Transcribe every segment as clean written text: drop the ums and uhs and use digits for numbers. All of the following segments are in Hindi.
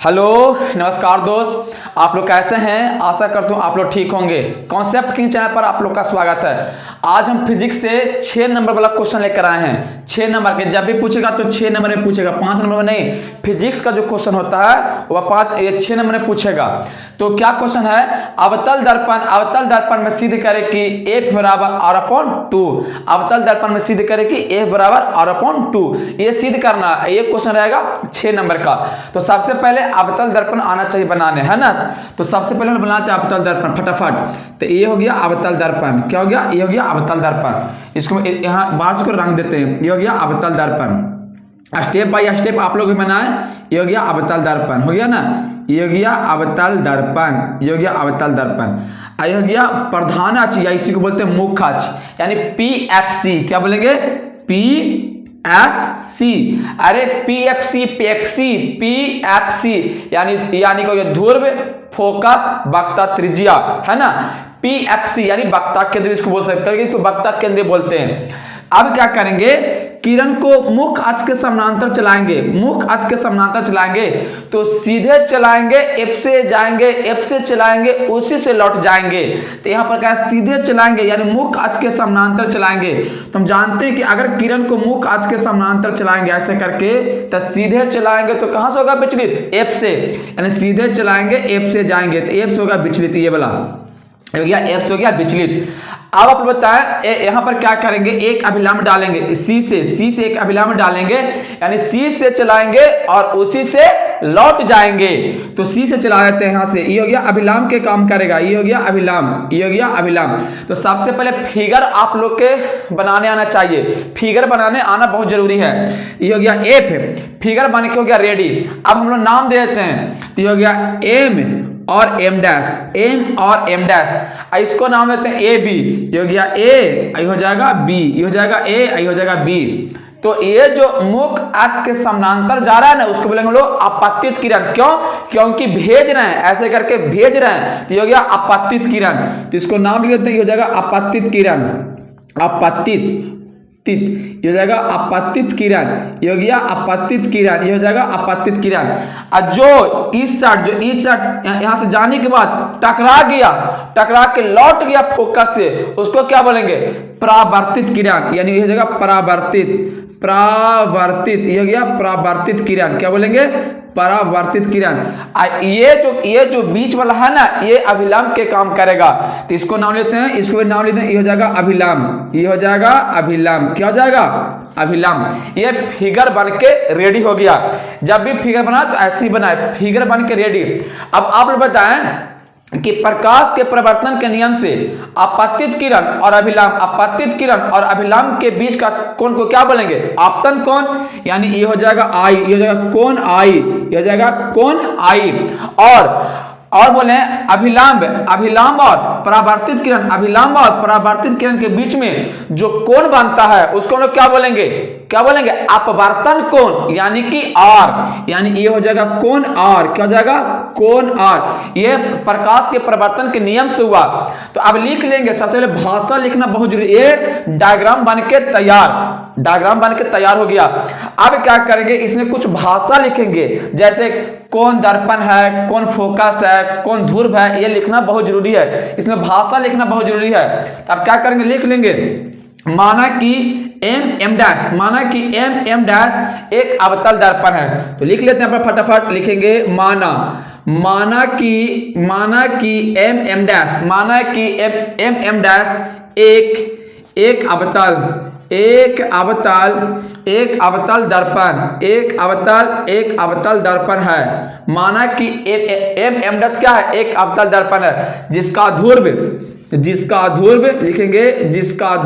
हेलो, नमस्कार दोस्त। आप लोग कैसे हैं? आशा करता हूँ आप लोग ठीक होंगे। कॉन्सेप्ट किंग चैनल पर आप लोग का स्वागत है। आज हम फिजिक्स से 6 नंबर वाला क्वेश्चन लेकर आए हैं। 6 नंबर के जब भी पूछेगा तो 6 नंबर में पूछेगा, 5 नंबर में नहीं। फिजिक्स का जो क्वेश्चन होता है वह 6 नंबर में पूछेगा। तो क्या क्वेश्चन है? अवतल दर्पण में सिद्ध करे कि एक बराबर आर अपॉन 2। अवतल दर्पण में सिद्ध करे कि एक बराबर आर अपॉन 2। ये सिद्ध करना, ये क्वेश्चन रहेगा 6 नंबर का। तो सबसे पहले अवतल दर्पण आना चाहिए बनाने, है ना। तो सबसे पहले हम बनाते हैं अवतल दर्पण फटाफट। तो ये हो गया अवतल दर्पण। क्या हो गया? ये हो गया अवतल दर्पण। इसको यहाँ बाहर से रंग देते हैं। ये हो गया अवतल दर्पण। स्टेप बाय स्टेप आप लोग भी बनाए। ये हो गया अवतल दर्पण, हो गया ना। ये हो गया अवतल दर्पण, ये हो गया अवतल दर्पण। ये हो गया प्रधान अक्ष, या इसी को बोलते हैं मुख्य अक्ष, यानी PFC। क्या बोलेंगे? PFC। अरे PFC यानी को ध्रुव, फोकस, वक्ता, त्रिज्या, है ना। PFC यानी वक्ता केंद्र इसको बोल सकते हैं, इसको वक्ता केंद्र बोलते हैं। अब क्या करेंगे? किरण को मुख्य अक्ष के समानांतर चलाएंगे। मुख्य अक्ष के समानांतर चलाएंगे तो सीधे चलाएंगे, F से जाएंगे, F से चलाएंगे, उसी से लौट जाएंगे। तो यहाँ पर क्या है? सीधे चलाएंगे यानी मुख्य अक्ष के समानांतर चलाएंगे। तो हम जानते हैं कि अगर किरण को मुख्य अक्ष के समानांतर चलाएंगे ऐसे करके, तो सीधे चलाएंगे तो कहां से होगा विचलित? F से, यानी सीधे चलाएंगे F से जाएंगे तो F से होगा विचलित। ये वाला हो गया F से हो गया विचलित। अब आप बताएं यहां पर क्या करेंगे? एक अभिलंब डालेंगे C से एक अभिलंब डालेंगे, यानी C से चलाएंगे और उसी से लौट जाएंगे। तो C से चला देते हैं यहां से। ये हो गया अभिलंब के काम करेगा। ये हो गया अभिलंब, ये हो गया अभिलंब। तो सबसे पहले फिगर आप लोग के बनाने आना चाहिए। फिगर बनाने आना बहुत जरूरी है। ये हो गया F, फिगर बन के हो गया रेडी। अब हम लोग नाम दे देते हैं। तो ये हो गया M और M डैश, M और M डैश। इसको नाम देते हैं AB। ये हो गया A, ये हो जाएगा B, ये हो जाएगा A, ये हो जाएगा B। तो ये जो मुख्य अक्ष के समानांतर जा रहा है ना, उसको बोलेंगे हम लोग अपतित किरण। क्यों? क्योंकि भेज रहे हैं, ऐसे करके भेज रहे हैं। तो ये हो गया अपतित किरण। तो इसको नाम लिख देते हैं, ये हो जाएगा अपतित किरण। अपतित, ये हो जाएगा अपतित किरण। ये हो गया अपतित किरण, ये हो जाएगा अपतित किरण। और जो इस साइड यहां से जाने के बाद टकरा के लौट गया फोकस से, उसको क्या बोलेंगे? परावर्तित किरण, यानी ये हो जाएगा परावर्तित। ये हो गया परावर्तित किरण। क्या बोलेंगे? परावर्तित किरण। ये जो बीच वाला है ना, ये अभिलंब के काम करेगा। तो इसको नाम लेते हैं, इसको नाम लेते हैं। ये हो जाएगा अभिलंब, ये हो जाएगा अभिलंब। क्या हो जाएगा? अभिलंब। ये फिगर बन के रेडी हो गया। जब भी फिगर बना तो ऐसे ही बनाए, फिगर बन के रेडी। अब आप लोग बताएं कि प्रकाश के प्रवर्तन के नियम से अपतित किरण और अभिलंब के बीच का कोण को क्या बोलेंगे? आपतन कोण, यानी ये हो जाएगा I, ये हो जाएगा कोण I, ये हो जाएगा कोण I। और बोले अभिलंब और परावर्तित किरण के बीच में जो कोण बनता है उसको हम लोग क्या बोलेंगे? अपवर्तन कोण, यानी कि R, यानी ये हो जाएगा कोण R। क्या हो जाएगा? कोण R। ये प्रकाश के प्रवर्तन के नियम से हुआ। तो अब लिख लेंगे। सबसे पहले भाषा लिखना बहुत जरूरी। ये डायग्राम बन के तैयार हो गया। अब क्या करेंगे? इसमें कुछ भाषा लिखेंगे, जैसे कौन दर्पण है, कौन फोकस है, कौन ध्रुव है। ये लिखना बहुत जरूरी है, इसमें भाषा लिखना बहुत जरूरी है। अब क्या करेंगे? लिख लेंगे माना कि M डैश एक अवतल दर्पण है। तो लिख लेते हैं, फटाफट लिखेंगे। माना कि M डैश एक अवतल दर्पण है। माना कि M डैश क्या है? एक अवतल दर्पण है, जिसका ध्रुव लिखेंगे, जिसका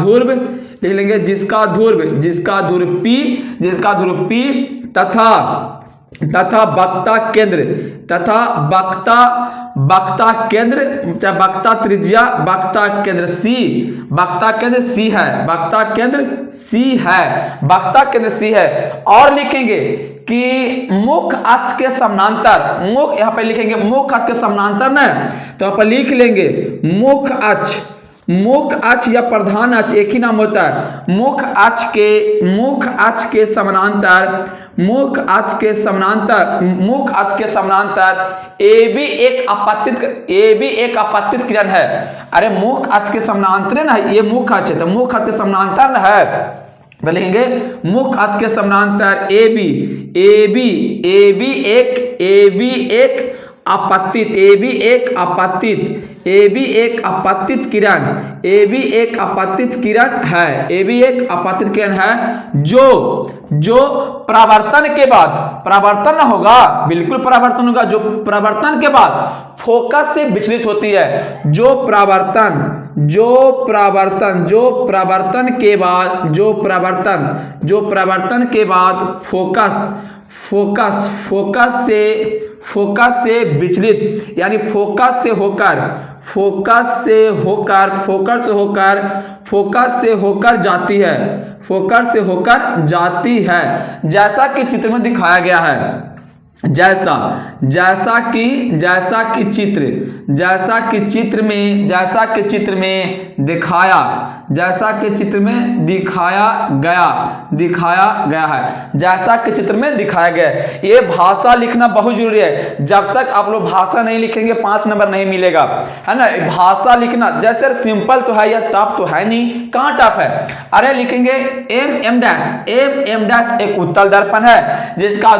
ध्रुव P तथा वक्ता त्रिज्या वक्ता केंद्र C है। और लिखेंगे कि मुख्य अक्ष के समानांतर, यहाँ पे लिखेंगे मुख्य अक्ष के समानांतर ना, तो यहाँ पर लिख लेंगे मुख्य मुख्य अक्ष या प्रधान अक्ष एक ही नाम होता है। मुख्य अक्ष के समानांतर ए भी एक अपतित किरण है। अरे मुख्य अक्ष के समानांतर है ना, ये मुख्य अक्ष है तो मुख्य अक्ष के समानांतर है, तो लिखेंगे मुख्य अक्ष के समानांतर ए बी एक अपतित किरण है जो परावर्तन के बाद, परावर्तन होगा, बिल्कुल परावर्तन होगा, जो परावर्तन के बाद फोकस से विचलित होती है। जो परावर्तन के बाद फोकस से विचलित, यानी फोकस से होकर जाती है, जैसा कि चित्र में दिखाया गया है। जैसा कि चित्र में दिखाया गया है। ये भाषा लिखना बहुत जरूरी है। जब तक आप लोग भाषा नहीं लिखेंगे 5 नंबर नहीं मिलेगा, है ना। भाषा लिखना जैसे सिंपल तो है या टफ तो है नहीं, कहाँ टफ है। अरे लिखेंगे एम डैश एक उत्तल दर्पण है जिसका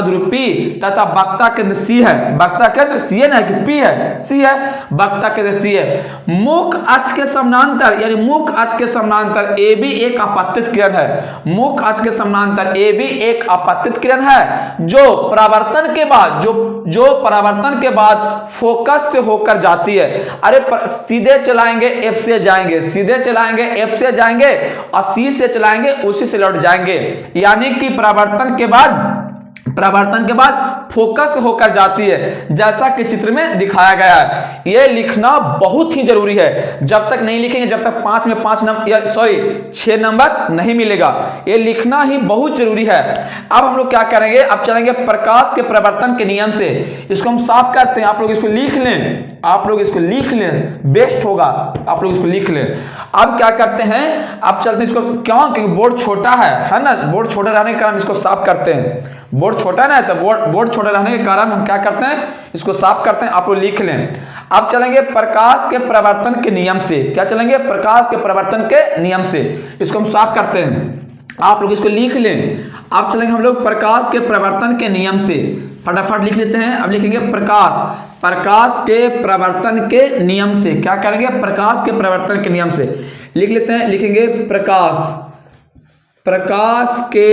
ध्रुव P तथा वक्ता केंद्र C है। वक्ता केंद्र C है ना, कि P है, C है, वक्ता केंद्र C है। मुख्य अक्ष के समानांतर, यानी मुख्य अक्ष के समानांतर ए भी एक अपतित किरण है। मुख्य अक्ष के समानांतर ए भी एक अपतित किरण है जो परावर्तन के बाद फोकस से होकर जाती है। अरे सीधे चलाएंगे F से जाएंगे, और C से चलाएंगे उसी से लौट जाएंगे, यानी कि परावर्तन के बाद फोकस होकर जाती है, जैसा कि चित्र में दिखाया गया है। यह लिखना बहुत ही जरूरी है। जब तक नहीं लिखेंगे, जब तक 5 में 6 नंबर नहीं मिलेगा। यह लिखना ही बहुत जरूरी है। अब हम लोग क्या करेंगे, अब चलेंगे प्रकाश के प्रवर्तन के नियम से। इसको हम साफ करते हैं। आप लोग इसको लिख लें, बेस्ट होगा। आप लोग इसको लिख लें। अब क्या करते हैं, अब चलते हैं इसको, क्योंकि बोर्ड छोटा है ना। बोर्ड छोटा रहने के कारण इसको साफ करते हैं। बोर्ड छोटा है ना, तो बोर्ड छोटा रहने के कारण हम क्या करते हैं, इसको साफ करते हैं। आप लोग लिख लें। अब चलेंगे प्रकाश के प्रवर्तन के नियम से। क्या चलेंगे, प्रकाश के प्रवर्तन के नियम से। इसको हम साफ करते हैं, आप लोग इसको लिख लें। अब चलेंगे हम लोग प्रकाश के प्रवर्तन के नियम से। फटाफट लिख लेते हैं। अब लिखेंगे प्रकाश के प्रवर्तन के नियम से। क्या करेंगे, प्रकाश के प्रवर्तन के नियम से लिख लेते हैं। लिखेंगे प्रकाश के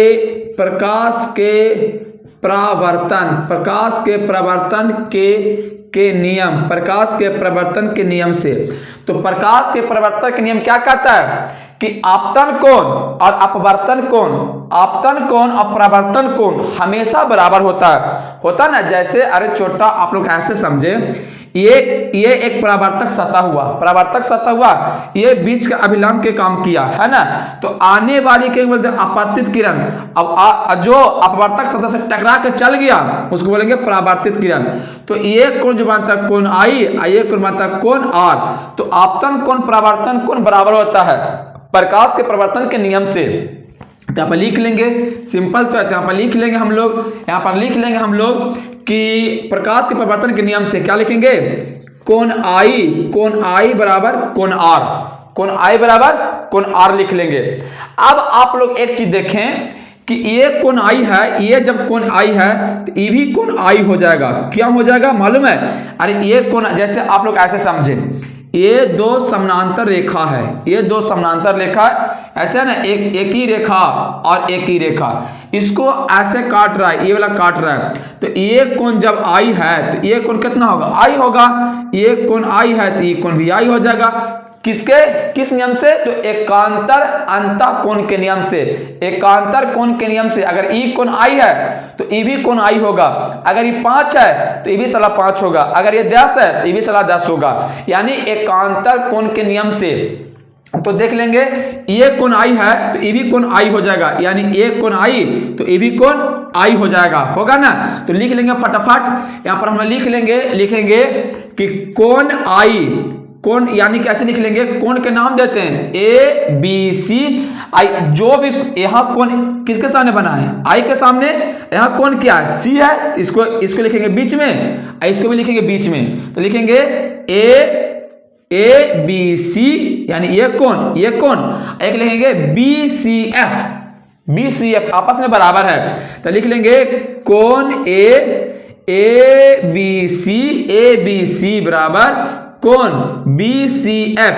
प्रवर्तन के नियम से। तो प्रकाश के प्रवर्तन के नियम क्या कहता है कि आपतन कोण और अपवर्तन कोण और परावर्तन कोण हमेशा बराबर होता ना। जैसे अरे छोटा आप लोग ऐसे समझे, ये एक परावर्तक सतह हुआ, ये बीच का अभिलंब के काम किया, है ना। तो आने वाली क्या बोलते हैं, अपवर्तित किरण। अब जो अपवर्तक सतह से टकरा के चल गया उसको बोलेंगे परावर्तित किरण। तो ये कोण जो बनता है कोण I, ये कोण बनता है कोण R। तो आपतन कोण परावर्तन कोण बराबर होता है प्रकाश के प्रवर्तन के नियम से। तो यहाँ पर लिख लेंगे, सिंपल तो है। यहाँ पर लिख लेंगे हम लोग कि प्रकाश के प्रवर्तन के नियम से क्या लिखेंगे, कोण I बराबर कोण R लिख लेंगे। अब आप लोग एक चीज देखें कि ये कोण I है, ये जब कोण I है तो ये भी कोण I हो जाएगा। क्या हो जाएगा मालूम है, अरे ये कोण, जैसे आप लोग ऐसे समझे, ये दो समानांतर रेखा है, ऐसे है ना, एक ही रेखा और एक ही रेखा, इसको ऐसे काट रहा है, ये वाला काट रहा है। तो ये कोण जब I है तो ये कोण कितना होगा, I होगा। ये कोण I है तो ये कोण भी I हो जाएगा। किस नियम से, तो एकांतर अंतः कोण के नियम से। अगर ई कोण I है तो ई भी कोण I होगा। अगर ये 5 है तो ये भी साला 5 होगा। अगर ये 10 है तो ये भी साला 10 होगा, यानी एकांतर कोण के नियम से। तो देख लेंगे, ये कोण I है तो ये भी कोण I हो जाएगा, यानी ये कोण I तो ये भी कोण I हो जाएगा, होगा ना। तो लिख लेंगे फटाफट। यहाँ पर हम लिखेंगे कि कोण कोण यानी कैसे लिख लेंगे, कोण के नाम देते हैं ए बी सी आई। जो भी यहाँ कोण किसके सामने बना है, आई के सामने, यहाँ कोण क्या है, सी है, इसको लिखेंगे बीच में, इसको भी लिखेंगे बीच में। तो लिखेंगे ए बी सी यानी ये कोण, एक लिखेंगे बी सी एफ आपस में बराबर है। तो लिख लेंगे कोण ए बी सी बराबर कोण बी सी एफ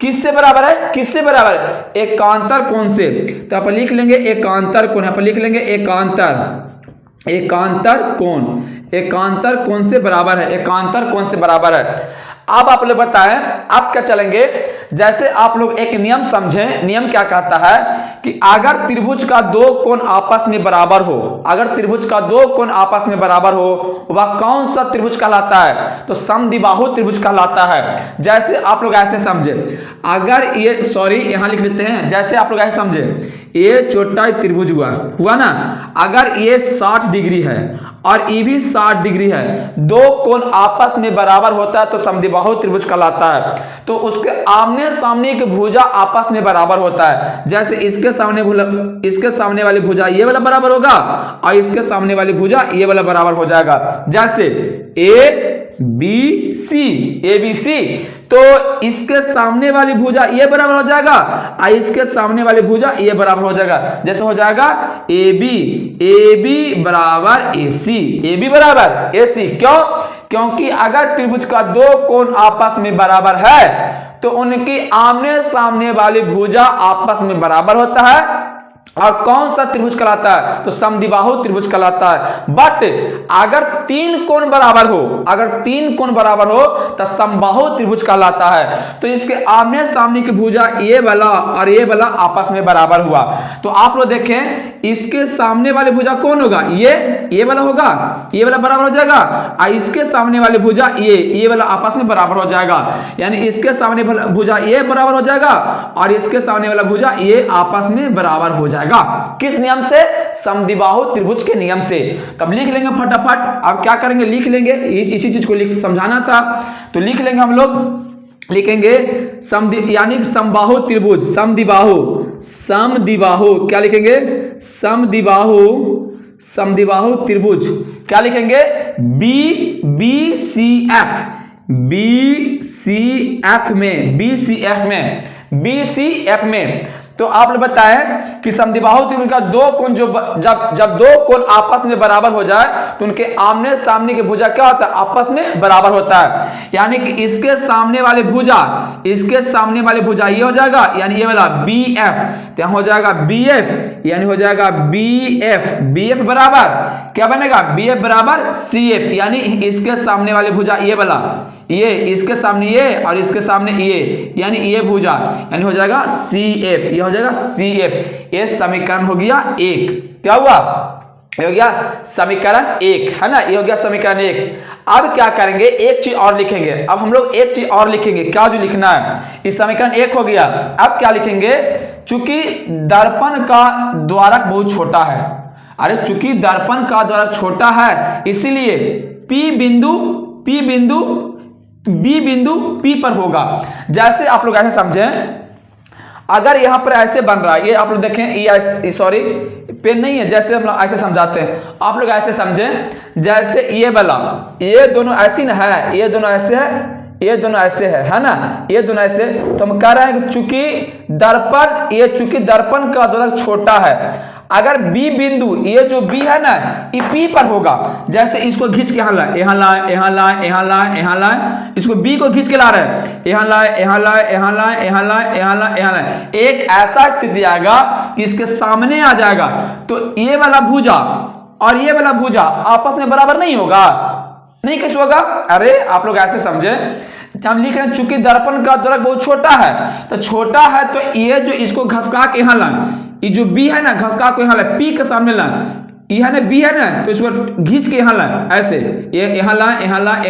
किससे बराबर है, किससे बराबर है, एकांतर कोण से। तो आप लिख लेंगे एकांतर कोण, यहाँ पर लिख लेंगे एकांतर कोण से बराबर है, एकांतर कोण से बराबर है। अब आप लोग बताएं, आप क्या चलेंगे, जैसे आप लोग एक नियम समझें। नियम क्या कहता है कि अगर त्रिभुज का दो कोण आपस में बराबर हो, अगर त्रिभुज का दो कोण आपस में बराबर हो, वह कौन सा त्रिभुज कहलाता है, तो समद्विबाहु त्रिभुज कहलाता है। जैसे आप लोग ऐसे समझे, अगर ये यहां लिख लेते हैं, जैसे आप लोग ऐसे समझे, ये चौथाई त्रिभुज हुआ ना, अगर ये 60 डिग्री है और ये भी 60 डिग्री है, दो कोण आपस में बराबर होता है तो समद्विबाहु त्रिभुज कहलाता है। तो उसके आमने सामने की भुजा आपस में बराबर होता है। जैसे इसके सामने वाली भुजा ये वाला बराबर होगा और इसके सामने वाली भुजा ये वाला बराबर हो जाएगा। जैसे ए बी सी, तो इसके सामने वाली भुजा ये बराबर हो जाएगा और इसके सामने वाली भुजा ये बराबर हो जाएगा। जैसे हो जाएगा ए बी बराबर ए सी बराबर ए सी। क्यों? क्योंकि अगर त्रिभुज का दो कोण आपस में बराबर है तो उनकी आमने सामने वाली भुजा आपस में बराबर होता है। और कौन सा त्रिभुज कहलाता है, तो समद्विबाहु त्रिभुज कहलाता है। बट अगर तीन कोण बराबर हो, तो समबाहु त्रिभुज कहलाता है। तो इसके आमने सामने की भुजा ये वाला और ये वाला आपस में बराबर हुआ। तो आप लोग देखें, इसके सामने वाली भुजा कौन होगा, ये वाला होगा, ये वाला बराबर हो जाएगा और इसके सामने वाली भुजा ये वाला आपस में बराबर हो जाएगा। यानी इसके सामने भुजा ये बराबर हो जाएगा और इसके सामने वाला भुजा ये आपस में बराबर हो जाएगा। किस नियम से, समद्विबाहु त्रिभुज के नियम से। तब लिख लेंगे फटाफट। अब क्या करेंगे, लिख लेंगे, इसी चीज को समझाना था। तो लिख लेंगे हम लोग, लिखेंगे यानी समबाहु त्रिभुज, समद्विबाहु क्या लिखेंगे, समद्विबाहु त्रिभुज क्या लिखेंगे, बी सी एफ में। तो आप लोग बताएं कि समद्विबाहु त्रिभुज का दो कोण जब दो कोण आपस में बराबर हो जाए तो उनके आमने सामने की भुजा क्या होता है, आपस में बराबर होता है। यानी कि इसके सामने वाली भुजा ये हो जाएगा, यानी ये वाला बी एफ, तो हो जाएगा बी एफ, यानी हो जाएगा बी एफ बराबर क्या बनेगा, बी एफ बराबर सी एफ। यानी इसके सामने वाली भुजा ये वाला, ये इसके सामने ये और इसके सामने ये, यानी ये भुजा, यानी हो जाएगा सी एफ, ये हो जाएगा सी एफ। ये समीकरण हो गया 1। क्या हुआ, ये हो गया समीकरण 1, है ना, ये हो गया समीकरण 1। अब क्या करेंगे, एक चीज और लिखेंगे। अब हम लोग एक चीज और लिखेंगे, क्या जो लिखना है, इस समीकरण 1 हो गया। अब क्या लिखेंगे, चूंकि दर्पण का द्वारक बहुत छोटा है, चूंकि दर्पण का द्वारक छोटा है, इसीलिए बी बिंदु P पर होगा। जैसे आप लोग ऐसे समझें, अगर यहां पर ऐसे बन रहा है, ये आप लोग देखें, ये सॉरी पेन नहीं है, जैसे हम लोग ऐसे समझाते हैं, आप लोग ऐसे समझें, जैसे ये वाला, ये दोनों ऐसी ना है, ये दोनों ऐसे है, ये दोनों ऐसे है ना, ये दोनों ऐसे। तो हम कह रहे हैं कि चूंकि दर्पण का द्वारक छोटा है, अगर बी बिंदु, ये जो बी है ना, ये पी पर होगा। जैसे इसको खींच के यहाँ लाए, इसको बी को खींच के ला रहे हैं, यहाँ लाए। एक ऐसा स्थिति आएगा कि इसके सामने आ जाएगा, तो ये वाला भुजा और ये वाला भुजा आपस में बराबर नहीं होगा, नहीं कैसे होगा। अरे आप लोग ऐसे समझे, हम लिख रहे हैं चूंकि दर्पण का द्वारक बहुत छोटा है, तो छोटा है तो ये जो इसको घसका के यहाँ लाए, ये जो बी है ना, घसका को यहाँ लाए, पी के सामने लाए, ये है ना बी है ना, तो इसको घींच के यहाँ लाए, ऐसे ये यहाँ लाए, या तो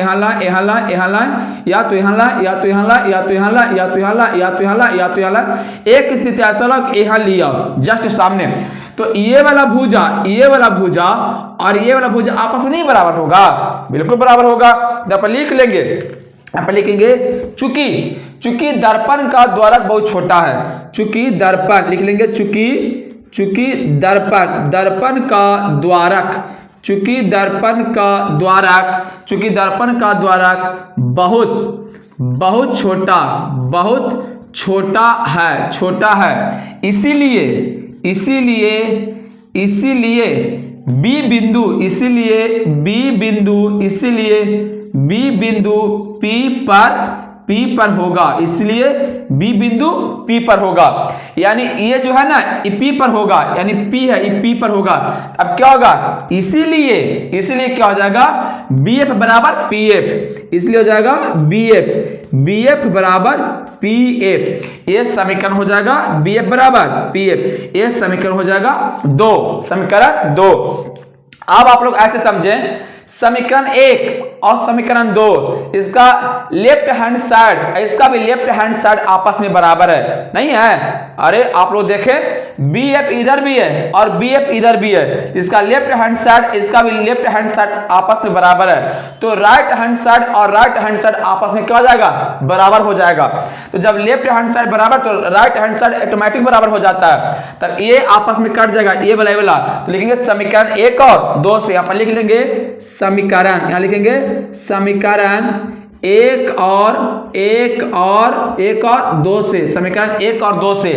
यहाँ लाए। एक स्थिति ऐसा लग यहाँ लिया जस्ट सामने, तो ये वाला भुजा और ये वाला भुजा आपस में नहीं बराबर होगा, बिल्कुल बराबर होगा। जब लिख लेंगे यहाँ पर लिखेंगे चूंकि, चूंकि दर्पण का द्वारक बहुत छोटा है, चूंकि दर्पण लिख लेंगे, चूंकि दर्पण, दर्पण का द्वारक, चूंकि दर्पण का द्वारक, चूंकि दर्पण का द्वारक बहुत छोटा, बहुत छोटा है, इसीलिए बी बिंदु, P पर होगा, इसलिए बी बिंदु P पर होगा। यानी ये जो है ना ये P पर होगा, यानी P है ये P पर होगा। अब क्या होगा, इसीलिए क्या हो जाएगा, BF बराबर PF, इसलिए हो जाएगा BF बराबर PF। ये समीकरण हो जाएगा BF बराबर PF, ये समीकरण हो जाएगा 2, समीकरण 2। अब आप लोग ऐसे समझें, समीकरण 1 और समीकरण 2, इसका लेफ्ट हैंड साइड, इसका भी लेफ्ट हैंड साइड आपस में बराबर है, नहीं है? अरे आप लोग देखें, BF इधर भी है और BF इधर भी है, इसका लेफ्ट हैंड साइड, इसका भी लेफ्ट हैंड साइड आपस में बराबर है, तो राइट हैंड साइड और राइट हैंड साइड आपस में क्या हो जाएगा, बराबर हो जाएगा। तो जब लेफ्ट हैंड साइड बराबर तो राइट हैंड साइड ऑटोमेटिक बराबर हो जाता है, तब ये आपस में कट जाएगा, ये वाला। तो लिखेंगे समीकरण 1 और 2 से, यहाँ पर लिख लेंगे समीकरण, यहाँ लिखेंगे समीकरण 1 और 2 से, समीकरण 1 और 2 से।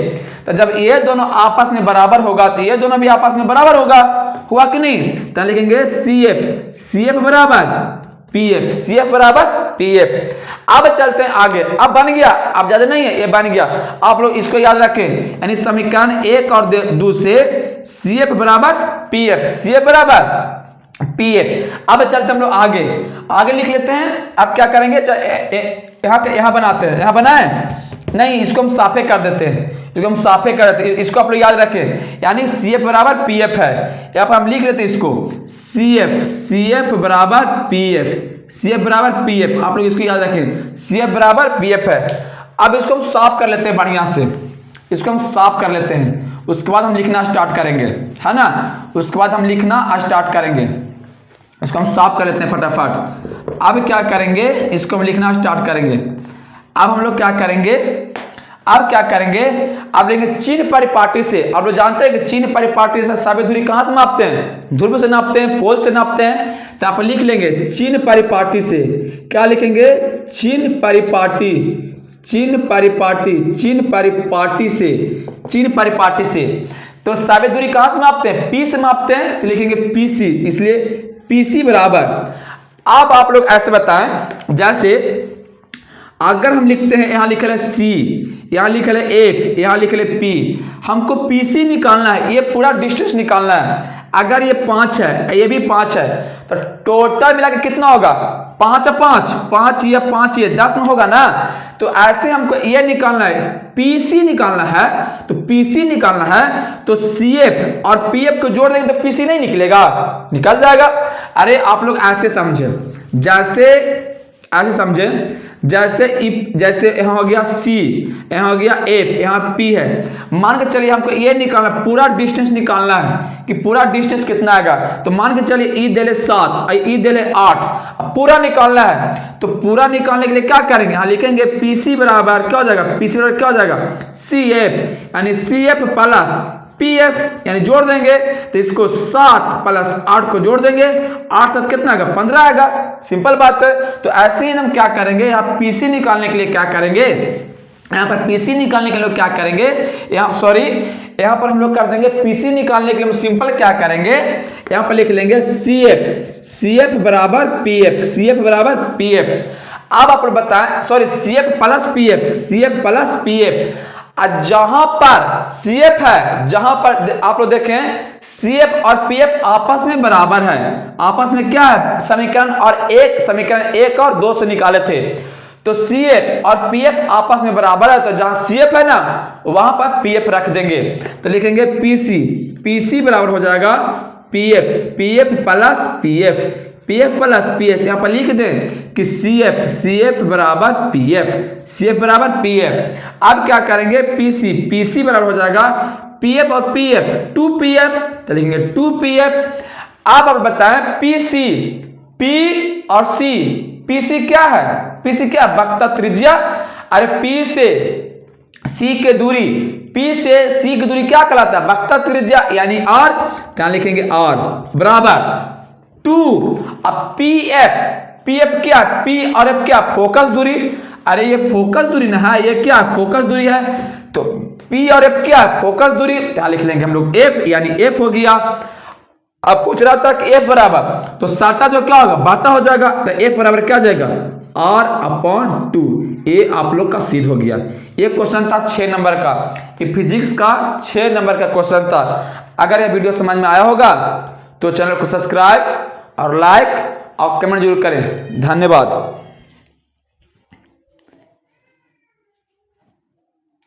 तो जब ये दोनों आपस में बराबर होगा तो ये दोनों भी आपस में बराबर होगा, हुआ कि नहीं? तो लिखेंगे CF बराबर PF। अब चलते हैं आगे, अब बन गया, अब ज्यादा नहीं है, ये बन गया। आप लोग इसको याद रखें, यानी समीकरण 1 और 2 से CF बराबर PF। अब चलते हम लोग आगे लिख लेते हैं। अब क्या करेंगे, यहाँ बनाते हैं, यहाँ बनाए नहीं, इसको हम साफे कर देते हैं, इसको आप लोग याद रखें, यानी CF बराबर PF है। यहाँ पर हम लिख लेते हैं इसको CF बराबर PF, आप लोग इसको याद रखें, CF बराबर PF है। अब इसको हम साफ कर लेते हैं बढ़िया से, इसको हम साफ कर लेते हैं, उसके बाद हम लिखना स्टार्ट करेंगे, है ना? उसके बाद हम लिखना स्टार्ट करेंगे, इसको हम साफ कर लेते हैं फटाफट। अब क्या करेंगे, इसको हम लिखना स्टार्ट करेंगे। अब हम लोग क्या करेंगे, अब लेंगे चिन्ह परिपाटी से। आप लोग जानते हैं कि चिन्ह परिपाटी से सभी दूरी कहाँ से मापते हैं, ध्रुव से नापते हैं, पोल से नापते हैं। तो आप लिख लेंगे चिन्ह परिपाटी से, क्या लिखेंगे, चिन्ह परिपाटी से। तो सभी दूरी कहाँ से मापते हैं, P से मापते हैं, तो लिखेंगे PC, इसलिए PC बराबर। अब आप लोग ऐसे बताएं, जैसे अगर हम लिखते हैं, यहाँ लिखा है C, यहाँ लिखा है 1, यहाँ लिखा है P, हमको PC निकालना है, ये पूरा डिस्टेंस निकालना है। अगर ये 5 है, ये भी 5 है, तो टोटल मिला के कितना होगा, 5 या 5 ये 10 में होगा ना। तो ऐसे हमको ये निकालना है, PC निकालना है, तो PC निकालना है तो CF और PF को जोड़ देंगे तो PC नहीं निकलेगा, निकल जाएगा। अरे आप लोग ऐसे समझे, जैसे यहाँ हो गया C, यहाँ हो गया F, यहाँ P है। मान के चलिए हमको ये निकालना, पूरा डिस्टेंस निकालना है कि पूरा डिस्टेंस कितना आएगा। तो मान के चलिए ई दे ले 7, ई दे ले 8, पूरा निकालना है। तो पूरा निकालने के लिए क्या करेंगे, यहाँ लिखेंगे PC बराबर क्या हो जाएगा, PC बराबर क्या हो जाएगा, CF, यानी CF प्लस PF, यानी जोड़ देंगे तो इसको 7 प्लस 8 को जोड़ देंगे, 8 7 कितना आएगा, 15 आएगा। सिंपल बात है। तो ऐसे ही हम क्या करेंगे, यहाँ PC निकालने के लिए क्या करेंगे, यहाँ पर PC निकालने के लिए क्या करेंगे, यहाँ पर हम लोग कर देंगे PC निकालने के लिए हम सिंपल क्या करेंगे, यहाँ पर लिख लेंगे CF बराबर PF। अब आप बताएं, CF प्लस PF। जहां पर CF है, जहां पर आप लोग देखें CF और PF आपस में बराबर है, आपस में क्या है, समीकरण 1 और 2 से निकाले थे। तो CF और PF आपस में बराबर है, तो जहां CF है ना वहां पर PF रख देंगे। तो लिखेंगे PC बराबर हो जाएगा PF प्लस PS। यहाँ पर लिख दें कि CF बराबर PF। अब क्या करेंगे, PC बराबर हो जाएगा PF और PF 2PF, तो लिखेंगे 2PF। अब आप बताएं PC, P और C, PC क्या है, पी से क्या, वक्रता त्रिज्या। अरे पी से सी के दूरी, पी से सी की दूरी क्या कहलाता है, वक्रता त्रिज्या यानी आर। क्या लिखेंगे, आर बराबर 2। अब पी एफ क्या, पी और एफ क्या, फोकस दूरी। अरे ये फोकस दूरी ना है, ये क्या फोकस दूरी है, तो पी और एफ क्या, फोकस दूरी। क्या लिख लेंगे हम लोग, एफ यानी एफ हो गया। अब पूछ रहा था कि एफ बराबर, तो साटा जो क्या होगा, बाटा हो जाएगा, तो एफ बराबर क्या जाएगा, r/2। ये आप लोग का सिद्ध हो गया। ये क्वेश्चन था 6 नंबर का, ये फिजिक्स का 6 नंबर का क्वेश्चन था। अगर यह वीडियो समझ में आया होगा तो चैनल को सब्सक्राइब और लाइक और कमेंट जरूर करें। धन्यवाद।